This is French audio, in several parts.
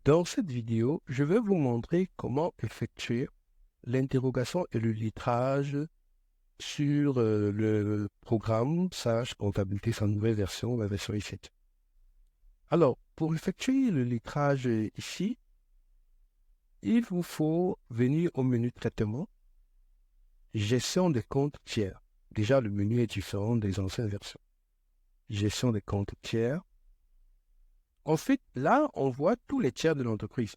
Dans cette vidéo, je vais vous montrer comment effectuer l'interrogation et le lettrage sur le programme Sage Comptabilité, sa nouvelle version, la version i7. Alors, pour effectuer le lettrage ici, il vous faut venir au menu Traitement, Gestion des comptes tiers. Déjà, le menu est différent des anciennes versions. Gestion des comptes tiers. Ensuite, là, on voit tous les tiers de l'entreprise.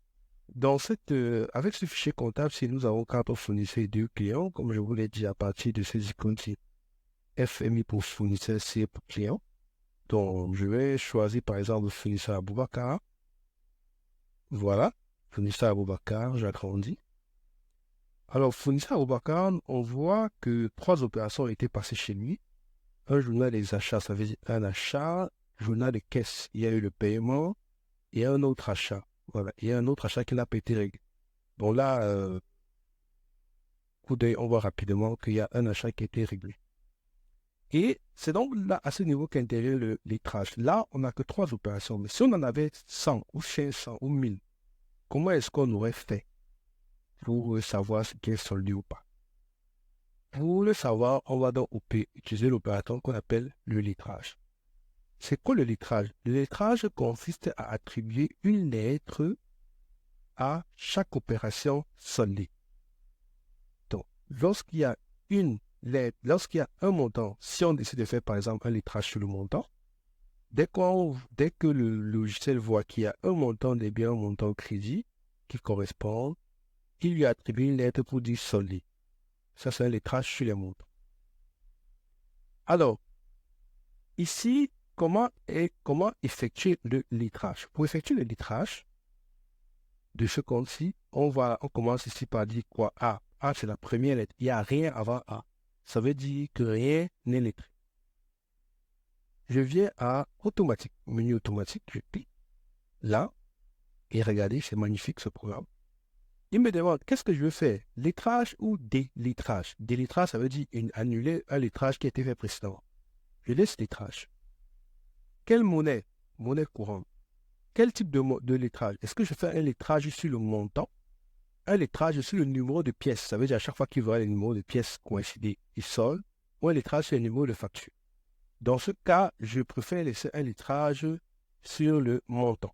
Avec ce fichier comptable, si nous avons quatre fournisseurs et deux clients, comme je vous l'ai dit à partir de ces icônes-ci, FMI pour fournisseur, C pour client. Donc, je vais choisir par exemple le fournisseur Aboubacar. Voilà, fournisseur Aboubacar, j'agrandis. Alors, fournisseur Aboubacar, on voit que trois opérations ont été passées chez lui. Un journal des achats, ça veut dire un achat, journal de caisse, il y a eu le paiement, et un autre achat. Voilà, il y a un autre achat qui n'a pas été réglé. Bon là, coup d'œil, on voit rapidement qu'il y a un achat qui a été réglé. Et c'est donc là, à ce niveau qu'intervient le lettrage. Là, on n'a que trois opérations. Mais si on en avait 100 ou 500 ou 1000, comment est-ce qu'on aurait fait pour savoir ce qui est soldé ou pas? Pour le savoir, on va donc utiliser l'opérateur qu'on appelle le lettrage. C'est quoi le lettrage? Le lettrage consiste à attribuer une lettre à chaque opération soldée. Donc, lorsqu'il y a lorsqu'il y a un montant, si on décide de faire par exemple un lettrage sur le montant, dès que le logiciel voit qu'il y a un montant débit, un montant crédit qui correspond, il lui attribue une lettre pour dire soldé. Ça, c'est un lettrage sur les montants. Alors, ici, comment effectuer le lettrage? Pour effectuer le lettrage de ce compte-ci, on commence ici par dire quoi? A. A, c'est la première lettre. Il n'y a rien avant A. Ça veut dire que rien n'est lettré. Je viens à automatique, menu automatique, je clique là, et regardez, c'est magnifique ce programme. Il me demande, qu'est-ce que je veux faire? Lettrage ou délettrage? Délettrage, ça veut dire annuler un lettrage qui a été fait précédemment. Je laisse lettrage. Quelle monnaie? Monnaie courante. Quel type de lettrage? Est-ce que je fais un lettrage sur le montant? Un lettrage sur le numéro de pièce. Ça veut dire à chaque fois qu'il voit les numéros de pièces coïncider, il solde. Ou un lettrage sur le numéro de facture. Dans ce cas, je préfère laisser un lettrage sur le montant.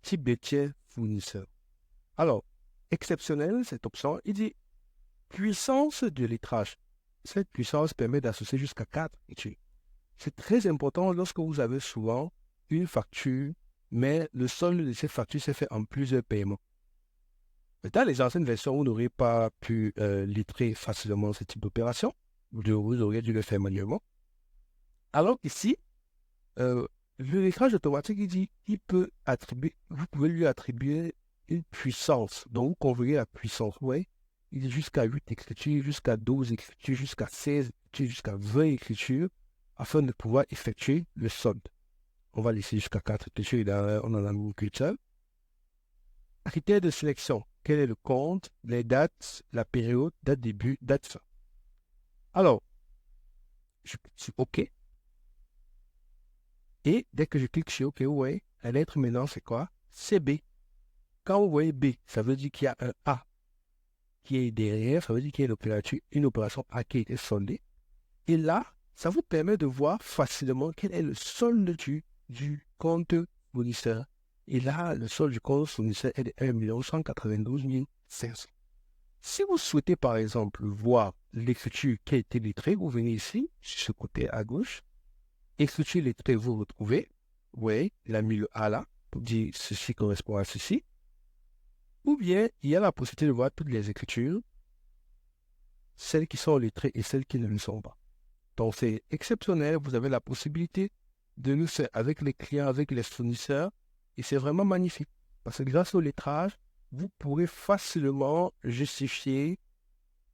Type de tiers fournisseur. Alors, exceptionnel, cette option, il dit puissance de lettrage. Cette puissance permet d'associer jusqu'à 4 études. C'est très important lorsque vous avez souvent une facture, mais le solde de cette facture s'est fait en plusieurs paiements. Dans les anciennes versions, vous n'aurez pas pu lettrer facilement ce type d'opération. Vous auriez dû le faire manuellement. Alors qu'ici, le lettrage automatique, il dit vous pouvez lui attribuer une puissance. Donc, vous convoyez la puissance. Ouais, il dit jusqu'à 8 écritures, jusqu'à 12 écritures, jusqu'à 16 écritures, jusqu'à 20 écritures, afin de pouvoir effectuer le solde. On va laisser jusqu'à 4 écritures, on en a mis qu'une seule. Critères de sélection. Quel est le compte, les dates, la période, date début, date fin. Alors, je suis OK. Et dès que je clique sur OK, vous voyez, la lettre maintenant, c'est quoi? C'est B. Quand vous voyez B, ça veut dire qu'il y a un A qui est derrière, ça veut dire qu'il y a une opération A qui a été soldée. Et là, ça vous permet de voir facilement quel est le solde du compte fournisseur. Et là, le solde du compte fournisseur est de 1 192 500. Si vous souhaitez, par exemple, voir l'écriture qui a été lettrée, vous venez ici, sur ce côté à gauche. Écriture lettrée, vous retrouvez. Oui, il a mis le A là, pour dire ceci correspond à ceci. Ou bien, il y a la possibilité de voir toutes les écritures, celles qui sont lettrées et celles qui ne le sont pas. Donc, c'est exceptionnel. Vous avez la possibilité de le faire avec les clients, avec les fournisseurs. Et c'est vraiment magnifique. Parce que grâce au lettrage, vous pourrez facilement justifier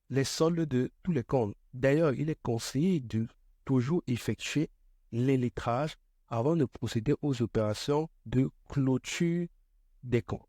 les soldes de tous les comptes. D'ailleurs, il est conseillé de toujours effectuer les lettrages avant de procéder aux opérations de clôture des comptes.